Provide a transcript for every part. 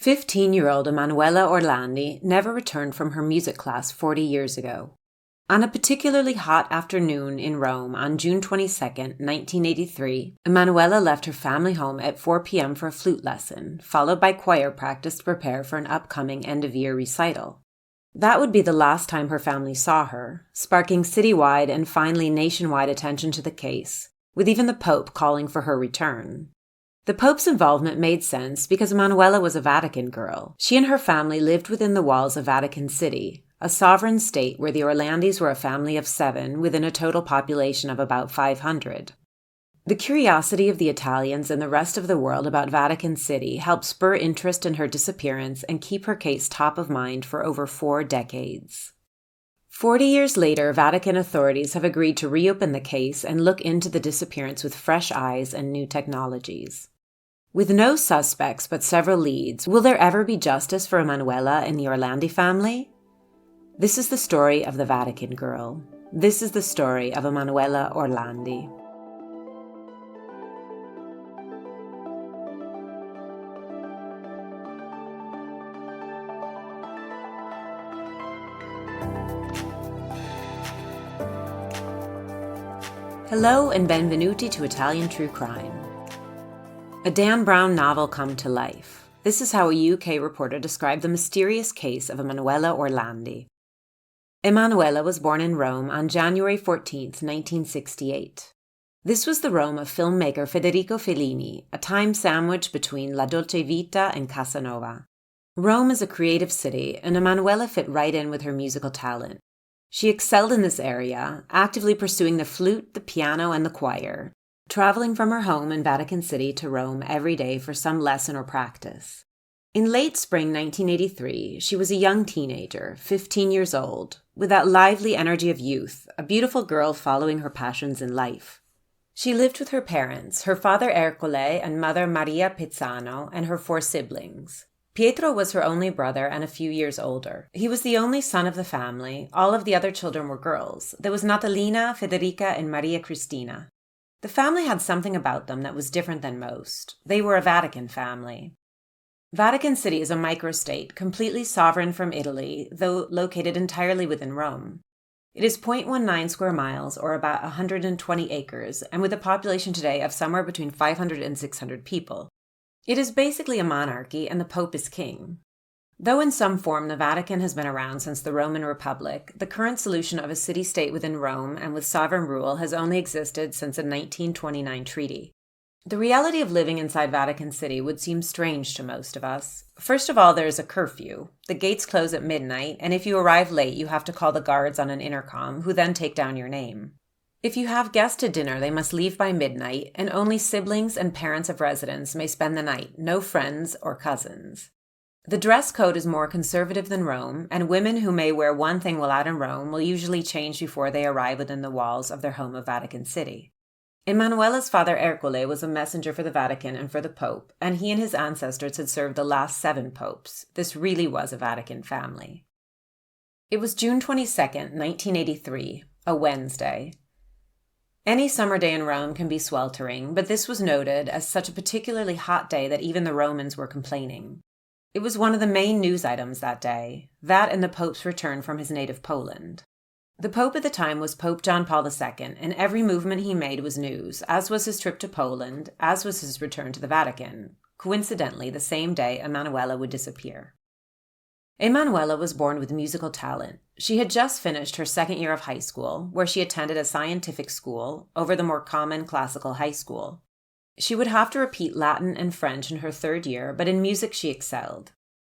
15-year-old Emanuela Orlandi never returned from her music class 40 years ago. On a particularly hot afternoon in Rome on June 22, 1983, Emanuela left her family home at 4 p.m. for a flute lesson, followed by choir practice to prepare for an upcoming end-of-year recital. That would be the last time her family saw her, sparking citywide and finally nationwide attention to the case, with even the Pope calling for her return. The Pope's involvement made sense because Emanuela was a Vatican girl. She and her family lived within the walls of Vatican City, a sovereign state where the Orlandis were a family of 7 within a total population of about 500. The curiosity of the Italians and the rest of the world about Vatican City helped spur interest in her disappearance and keep her case top of mind for over 4 decades. 40 years later, Vatican authorities have agreed to reopen the case and look into the disappearance with fresh eyes and new technologies. With no suspects but several leads, will there ever be justice for Emanuela and the Orlandi family? This is the story of the Vatican Girl. This is the story of Emanuela Orlandi. Hello and benvenuti to Italian True Crime. A Dan Brown novel come to life. This is how a UK reporter described the mysterious case of Emanuela Orlandi. Emanuela was born in Rome on January 14, 1968. This was the Rome of filmmaker Federico Fellini, a time sandwich between La Dolce Vita and Casanova. Rome is a creative city, and Emanuela fit right in with her musical talent. She excelled in this area, actively pursuing the flute, the piano, and the choir, traveling from her home in Vatican City to Rome every day for some lesson or practice. In late spring 1983, she was a young teenager, 15 years old, with that lively energy of youth, a beautiful girl following her passions in life. She lived with her parents, her father Ercole and mother Maria Pezzano, and her 4 siblings. Pietro was her only brother and a few years older. He was the only son of the family. All of the other children were girls. There was Natalina, Federica, and Maria Cristina. The family had something about them that was different than most. They were a Vatican family. Vatican City is a microstate, completely sovereign from Italy, though located entirely within Rome. It is 0.19 square miles, or about 120 acres, and with a population today of somewhere between 500 and 600 people. It is basically a monarchy, and the Pope is king. Though in some form the Vatican has been around since the Roman Republic, the current solution of a city-state within Rome and with sovereign rule has only existed since a 1929 treaty. The reality of living inside Vatican City would seem strange to most of us. First of all, there is a curfew. The gates close at midnight, and if you arrive late, you have to call the guards on an intercom, who then take down your name. If you have guests to dinner, they must leave by midnight, and only siblings and parents of residents may spend the night, no friends or cousins. The dress code is more conservative than Rome, and women who may wear one thing while out in Rome will usually change before they arrive within the walls of their home of Vatican City. Emanuela's father Ercole was a messenger for the Vatican and for the Pope, and he and his ancestors had served the last 7 popes. This really was a Vatican family. It was June 22, 1983, a Wednesday. Any summer day in Rome can be sweltering, but this was noted as such a particularly hot day that even the Romans were complaining. It was one of the main news items that day, that and the Pope's return from his native Poland. The Pope at the time was Pope John Paul II, and every movement he made was news, as was his trip to Poland, as was his return to the Vatican. Coincidentally, the same day Emanuela would disappear. Emanuela was born with musical talent. She had just finished her 2nd year of high school, where she attended a scientific school over the more common classical high school. She would have to repeat Latin and French in her 3rd year, but in music she excelled.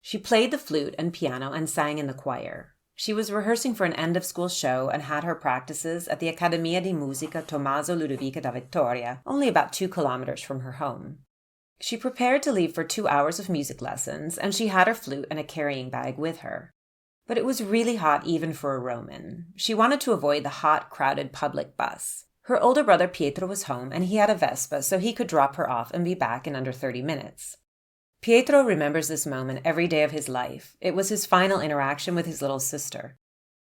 She played the flute and piano and sang in the choir. She was rehearsing for an end-of-school show and had her practices at the Accademia di Musica Tommaso Ludovico da Vittoria, only about 2 kilometers from her home. She prepared to leave for 2 hours of music lessons, and she had her flute and a carrying bag with her. But it was really hot even for a Roman. She wanted to avoid the hot, crowded public bus. Her older brother Pietro was home, and he had a Vespa, so he could drop her off and be back in under 30 minutes. Pietro remembers this moment every day of his life. It was his final interaction with his little sister.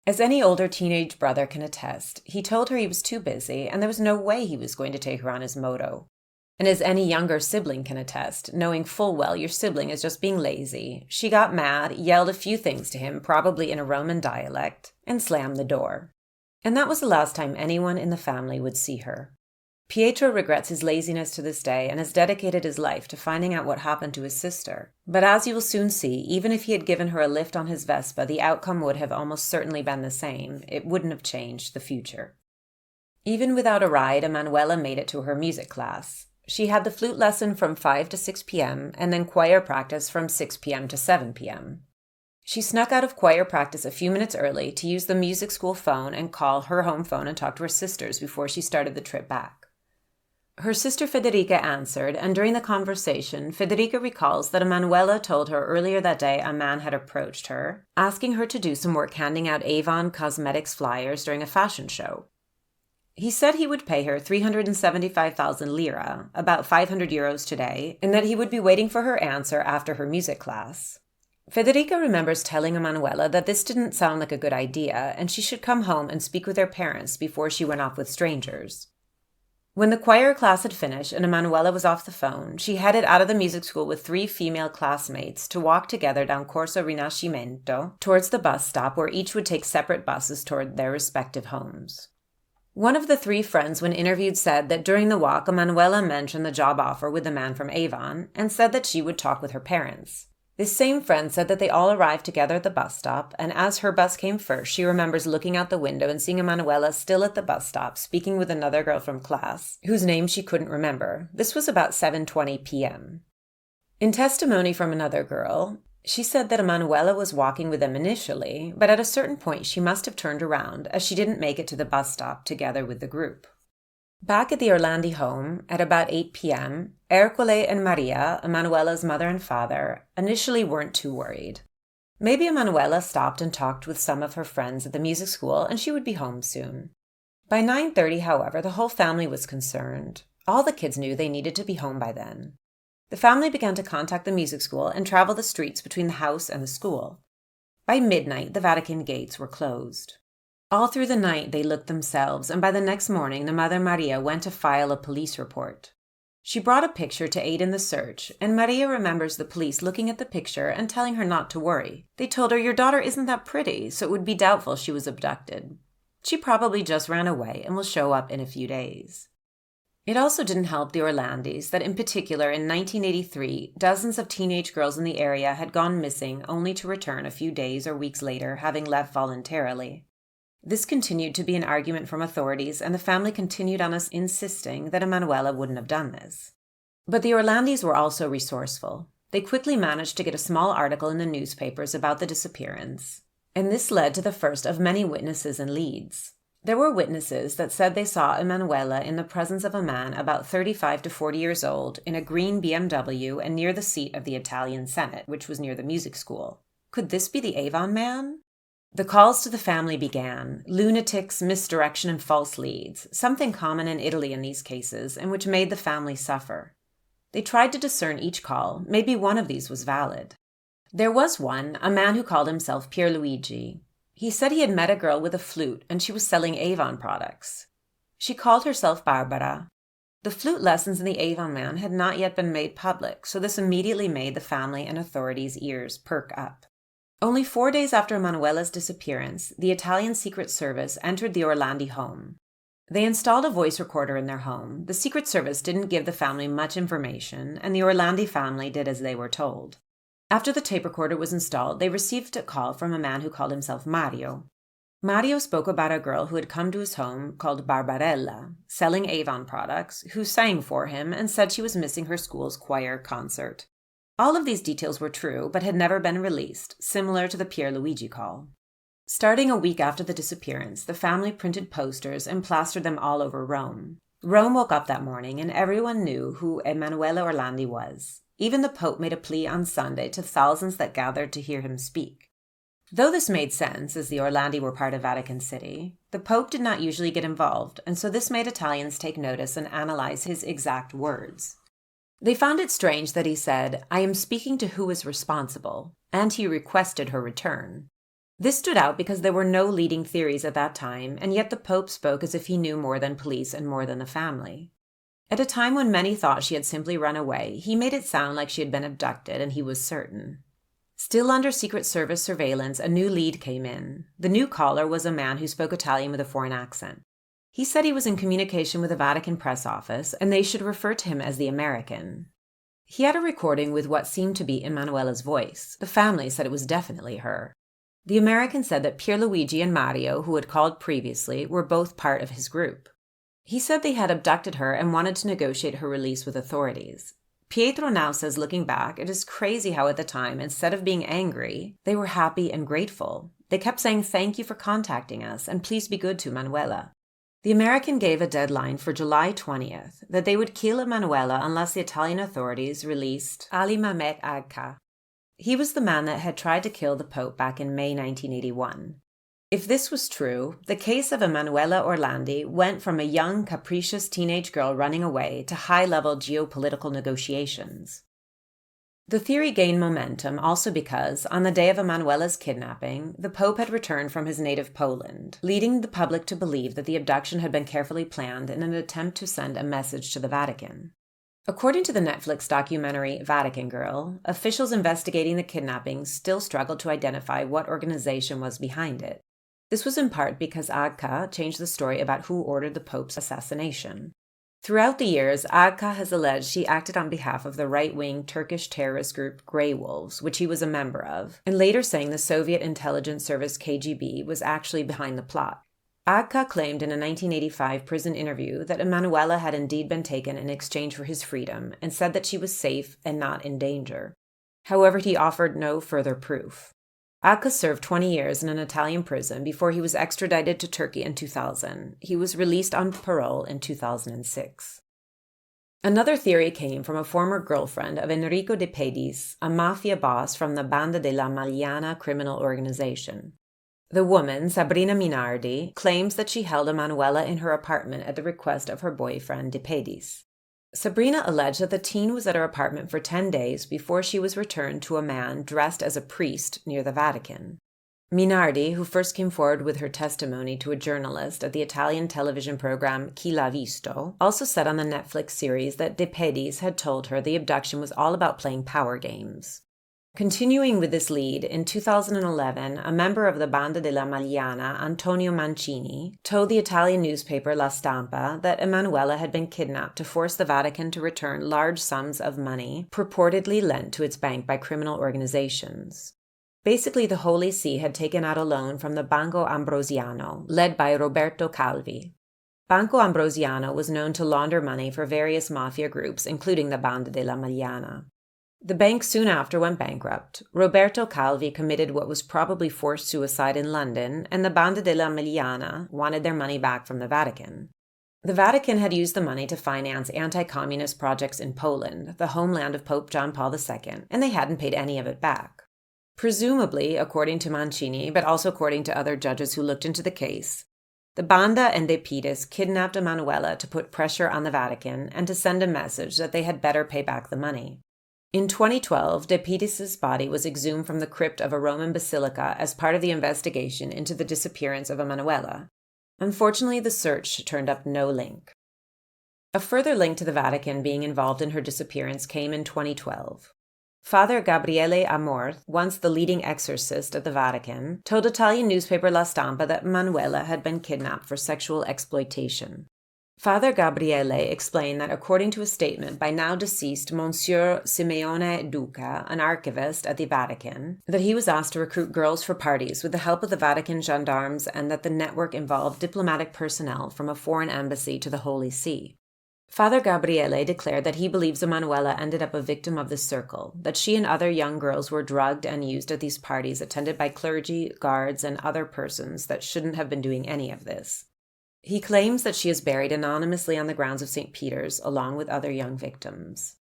As any older teenage brother can attest, he told her he was too busy, and there was no way he was going to take her on his moto. And as any younger sibling can attest, knowing full well your sibling is just being lazy, she got mad, yelled a few things to him, probably in a Roman dialect, and slammed the door. And that was the last time anyone in the family would see her. Pietro regrets his laziness to this day and has dedicated his life to finding out what happened to his sister. But as you will soon see, even if he had given her a lift on his Vespa, the outcome would have almost certainly been the same. It wouldn't have changed the future. Even without a ride, Emanuela made it to her music class. She had the flute lesson from 5 to 6 p.m. and then choir practice from 6 p.m. to 7 p.m. She snuck out of choir practice a few minutes early to use the music school phone and call her home phone and talk to her sisters before she started the trip back. Her sister Federica answered, and during the conversation, Federica recalls that Emanuela told her earlier that day a man had approached her, asking her to do some work handing out Avon Cosmetics flyers during a fashion show. He said he would pay her 375,000 lira, about 500 euros today, and that he would be waiting for her answer after her music class. Federica remembers telling Emanuela that this didn't sound like a good idea, and she should come home and speak with her parents before she went off with strangers. When the choir class had finished and Emanuela was off the phone, she headed out of the music school with 3 female classmates to walk together down Corso Rinascimento towards the bus stop where each would take separate buses toward their respective homes. One of the 3 friends, when interviewed, said that during the walk, Emanuela mentioned the job offer with the man from Avon and said that she would talk with her parents. This same friend said that they all arrived together at the bus stop, and as her bus came first, she remembers looking out the window and seeing Emanuela still at the bus stop, speaking with another girl from class, whose name she couldn't remember. This was about 7:20 p.m. In testimony from another girl, she said that Emanuela was walking with them initially, but at a certain point she must have turned around, as she didn't make it to the bus stop together with the group. Back at the Orlandi home, at about 8 p.m., Ercole and Maria, Emanuela's mother and father, initially weren't too worried. Maybe Emanuela stopped and talked with some of her friends at the music school and she would be home soon. By 9:30, however, the whole family was concerned. All the kids knew they needed to be home by then. The family began to contact the music school and travel the streets between the house and the school. By midnight, the Vatican gates were closed. All through the night they looked themselves, and by the next morning the mother Maria went to file a police report. She brought a picture to aid in the search, and Maria remembers the police looking at the picture and telling her not to worry. They told her, "Your daughter isn't that pretty, so it would be doubtful she was abducted. She probably just ran away and will show up in a few days." It also didn't help the Orlandis that in particular in 1983, dozens of teenage girls in the area had gone missing only to return a few days or weeks later, having left voluntarily. This continued to be an argument from authorities, and the family continued on us insisting that Emanuela wouldn't have done this. But the Orlandis were also resourceful. They quickly managed to get a small article in the newspapers about the disappearance, and this led to the first of many witnesses and leads. There were witnesses that said they saw Emanuela in the presence of a man about 35 to 40 years old in a green BMW and near the seat of the Italian Senate, which was near the music school. Could this be the Avon man? The calls to the family began. Lunatics, misdirection, and false leads, something common in Italy in these cases, and which made the family suffer. They tried to discern each call. Maybe one of these was valid. There was one, a man who called himself Pierluigi. He said he had met a girl with a flute, and she was selling Avon products. She called herself Barbara. The flute lessons in the Avon man had not yet been made public, so this immediately made the family and authorities' ears perk up. Only 4 days after Emanuela's disappearance, the Italian Secret Service entered the Orlandi home. They installed a voice recorder in their home. The Secret Service didn't give the family much information, and the Orlandi family did as they were told. After the tape recorder was installed, they received a call from a man who called himself Mario. Mario spoke about a girl who had come to his home called Barbarella, selling Avon products, who sang for him and said she was missing her school's choir concert. All of these details were true, but had never been released, similar to the Pierluigi call. Starting a week after the disappearance, the family printed posters and plastered them all over Rome. Rome woke up that morning, and everyone knew who Emanuela Orlandi was. Even the Pope made a plea on Sunday to thousands that gathered to hear him speak. Though this made sense, as the Orlandi were part of Vatican City, the Pope did not usually get involved, and so this made Italians take notice and analyze his exact words. They found it strange that he said, "I am speaking to who is responsible," and he requested her return. This stood out because there were no leading theories at that time, and yet the Pope spoke as if he knew more than police and more than the family. At a time when many thought she had simply run away, he made it sound like she had been abducted, and he was certain. Still under Secret Service surveillance, a new lead came in. The new caller was a man who spoke Italian with a foreign accent. He said he was in communication with the Vatican press office, and they should refer to him as the American. He had a recording with what seemed to be Emanuela's voice. The family said it was definitely her. The American said that Pierluigi and Mario, who had called previously, were both part of his group. He said they had abducted her and wanted to negotiate her release with authorities. Pietro now says, looking back, it is crazy how at the time, instead of being angry, they were happy and grateful. They kept saying, "Thank you for contacting us, and please be good to Emanuela." The American gave a deadline for July 20th, that they would kill Emanuela unless the Italian authorities released Ali Mehmet Agca. He was the man that had tried to kill the Pope back in May 1981. If this was true, the case of Emanuela Orlandi went from a young, capricious teenage girl running away to high-level geopolitical negotiations. The theory gained momentum also because, on the day of Emanuela's kidnapping, the Pope had returned from his native Poland, leading the public to believe that the abduction had been carefully planned in an attempt to send a message to the Vatican. According to the Netflix documentary Vatican Girl, officials investigating the kidnapping still struggled to identify what organization was behind it. This was in part because Agca changed the story about who ordered the Pope's assassination. Throughout the years, Agca has alleged she acted on behalf of the right-wing Turkish terrorist group Grey Wolves, which he was a member of, and later saying the Soviet intelligence service KGB was actually behind the plot. Agca claimed in a 1985 prison interview that Emanuela had indeed been taken in exchange for his freedom and said that she was safe and not in danger. However, he offered no further proof. Agca served 20 years in an Italian prison before he was extradited to Turkey in 2000. He was released on parole in 2006. Another theory came from a former girlfriend of Enrico De Pedis, a mafia boss from the Banda della Magliana criminal organization. The woman, Sabrina Minardi, claims that she held Emanuela in her apartment at the request of her boyfriend De Pedis. Sabrina alleged that the teen was at her apartment for 10 days before she was returned to a man dressed as a priest near the Vatican. Minardi, who first came forward with her testimony to a journalist at the Italian television program Chi l'ha visto, also said on the Netflix series that De Pedis had told her the abduction was all about playing power games. Continuing with this lead, in 2011, a member of the Banda della Magliana, Antonio Mancini, told the Italian newspaper La Stampa that Emanuela had been kidnapped to force the Vatican to return large sums of money purportedly lent to its bank by criminal organizations. Basically, the Holy See had taken out a loan from the Banco Ambrosiano, led by Roberto Calvi. Banco Ambrosiano was known to launder money for various mafia groups, including the Banda della Magliana. The bank soon after went bankrupt. Roberto Calvi committed what was probably forced suicide in London, and the Banda della Magliana wanted their money back from the Vatican. The Vatican had used the money to finance anti-communist projects in Poland, the homeland of Pope John Paul II, and they hadn't paid any of it back. Presumably, according to Mancini, but also according to other judges who looked into the case, the Banda and De Pedis kidnapped Emanuela to put pressure on the Vatican and to send a message that they had better pay back the money. In 2012, De Pedis' body was exhumed from the crypt of a Roman basilica as part of the investigation into the disappearance of Emanuela. Unfortunately, the search turned up no link. A further link to the Vatican being involved in her disappearance came in 2012. Father Gabriele Amorth, once the leading exorcist at the Vatican, told Italian newspaper La Stampa that Emanuela had been kidnapped for sexual exploitation. Father Gabriele explained that according to a statement by now deceased Monsieur Simeone Duca, an archivist at the Vatican, that he was asked to recruit girls for parties with the help of the Vatican gendarmes and that the network involved diplomatic personnel from a foreign embassy to the Holy See. Father Gabriele declared that he believes Emanuela ended up a victim of this circle, that she and other young girls were drugged and used at these parties attended by clergy, guards, and other persons that shouldn't have been doing any of this. He claims that she is buried anonymously on the grounds of St. Peter's, along with other young victims.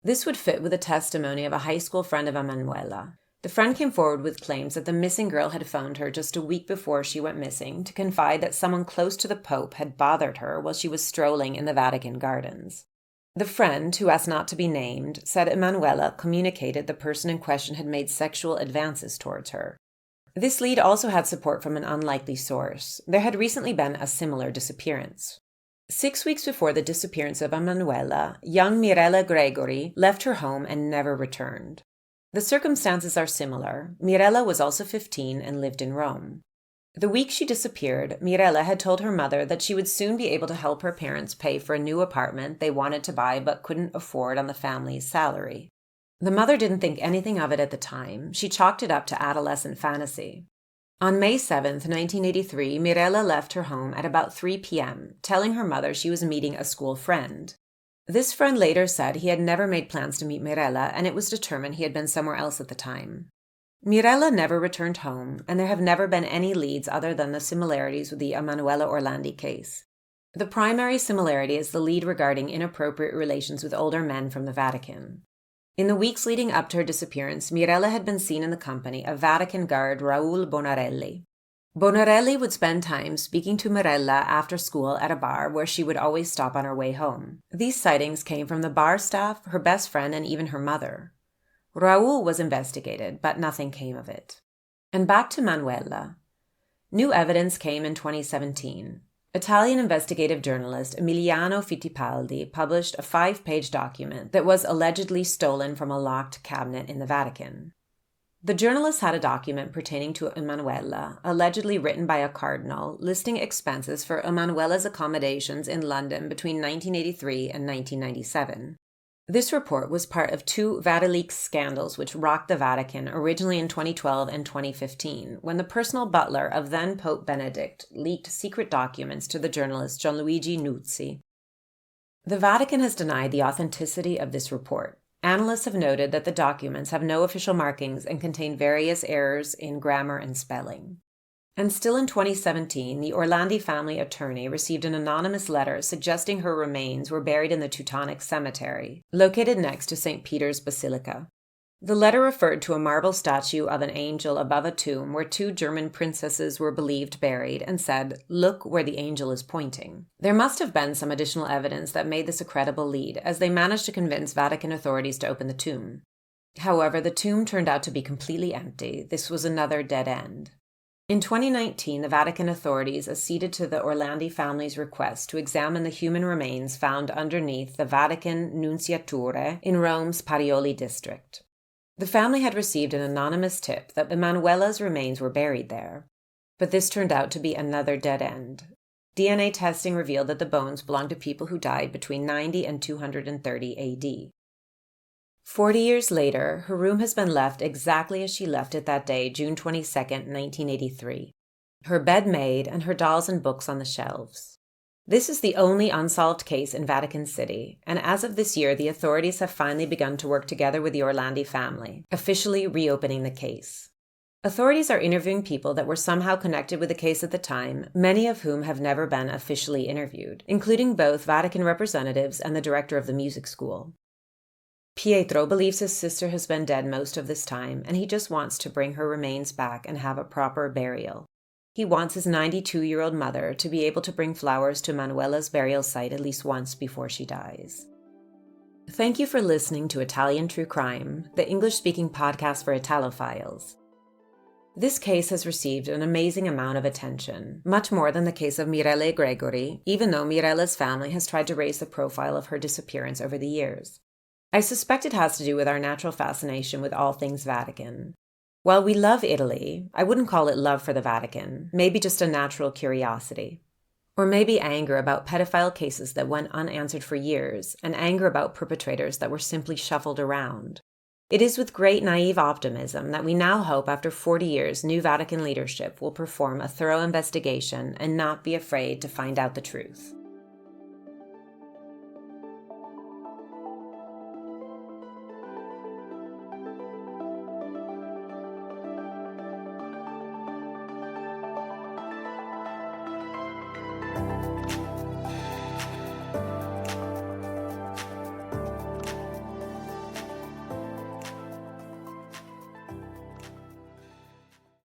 This would fit with the testimony of a high school friend of Emanuela. The friend came forward with claims that the missing girl had phoned her just a week before she went missing to confide that someone close to the Pope had bothered her while she was strolling in the Vatican gardens. The friend, who asked not to be named, said Emanuela communicated the person in question had made sexual advances towards her. This lead also had support from an unlikely source. There had recently been a similar disappearance. 6 weeks before the disappearance of Emanuela, young Mirella Gregori left her home and never returned. The circumstances are similar. Mirella was also 15 and lived in Rome. The week she disappeared, Mirella had told her mother that she would soon be able to help her parents pay for a new apartment they wanted to buy but couldn't afford on the family's salary. The mother didn't think anything of it at the time. She chalked it up to adolescent fantasy. On May 7, 1983, Mirella left her home at about 3 p.m., telling her mother she was meeting a school friend. This friend later said he had never made plans to meet Mirella, and it was determined he had been somewhere else at the time. Mirella never returned home, and there have never been any leads other than the similarities with the Emanuela Orlandi case. The primary similarity is the lead regarding inappropriate relations with older men from the Vatican. In the weeks leading up to her disappearance, Mirella had been seen in the company of Vatican guard Raul Bonarelli. Bonarelli would spend time speaking to Mirella after school at a bar where she would always stop on her way home. These sightings came from the bar staff, her best friend, and even her mother. Raul was investigated, but nothing came of it. And back to Manuela. New evidence came in 2017. Italian investigative journalist Emiliano Fittipaldi published a 5-page document that was allegedly stolen from a locked cabinet in the Vatican. The journalist had a document pertaining to Emanuela, allegedly written by a cardinal, listing expenses for Emanuela's accommodations in London between 1983 and 1997. This report was part of 2 Vatileaks scandals which rocked the Vatican, originally in 2012 and 2015, when the personal butler of then Pope Benedict leaked secret documents to the journalist Gianluigi Nuzzi. The Vatican has denied the authenticity of this report. Analysts have noted that the documents have no official markings and contain various errors in grammar and spelling. And still in 2017, the Orlandi family attorney received an anonymous letter suggesting her remains were buried in the Teutonic Cemetery, located next to St. Peter's Basilica. The letter referred to a marble statue of an angel above a tomb where 2 German princesses were believed buried and said, "Look where the angel is pointing." There must have been some additional evidence that made this a credible lead, as they managed to convince Vatican authorities to open the tomb. However, the tomb turned out to be completely empty. This was another dead end. In 2019, the Vatican authorities acceded to the Orlandi family's request to examine the human remains found underneath the Vatican Nunciature in Rome's Parioli district. The family had received an anonymous tip that Emanuela's remains were buried there, but this turned out to be another dead end. DNA testing revealed that the bones belonged to people who died between 90 and 230 AD. 40 years later, her room has been left exactly as she left it that day, June 22, 1983. Her bed made and her dolls and books on the shelves. This is the only unsolved case in Vatican City, and as of this year, the authorities have finally begun to work together with the Orlandi family, officially reopening the case. Authorities are interviewing people that were somehow connected with the case at the time, many of whom have never been officially interviewed, including both Vatican representatives and the director of the music school. Pietro believes his sister has been dead most of this time, and he just wants to bring her remains back and have a proper burial. He wants his 92-year-old mother to be able to bring flowers to Manuela's burial site at least once before she dies. Thank you for listening to Italian True Crime, the English-speaking podcast for Italophiles. This case has received an amazing amount of attention, much more than the case of Mirella Gregori, even though Mirella's family has tried to raise the profile of her disappearance over the years. I suspect it has to do with our natural fascination with all things Vatican. While we love Italy, I wouldn't call it love for the Vatican, maybe just a natural curiosity. Or maybe anger about pedophile cases that went unanswered for years, and anger about perpetrators that were simply shuffled around. It is with great naive optimism that we now hope after 40 years new Vatican leadership will perform a thorough investigation and not be afraid to find out the truth.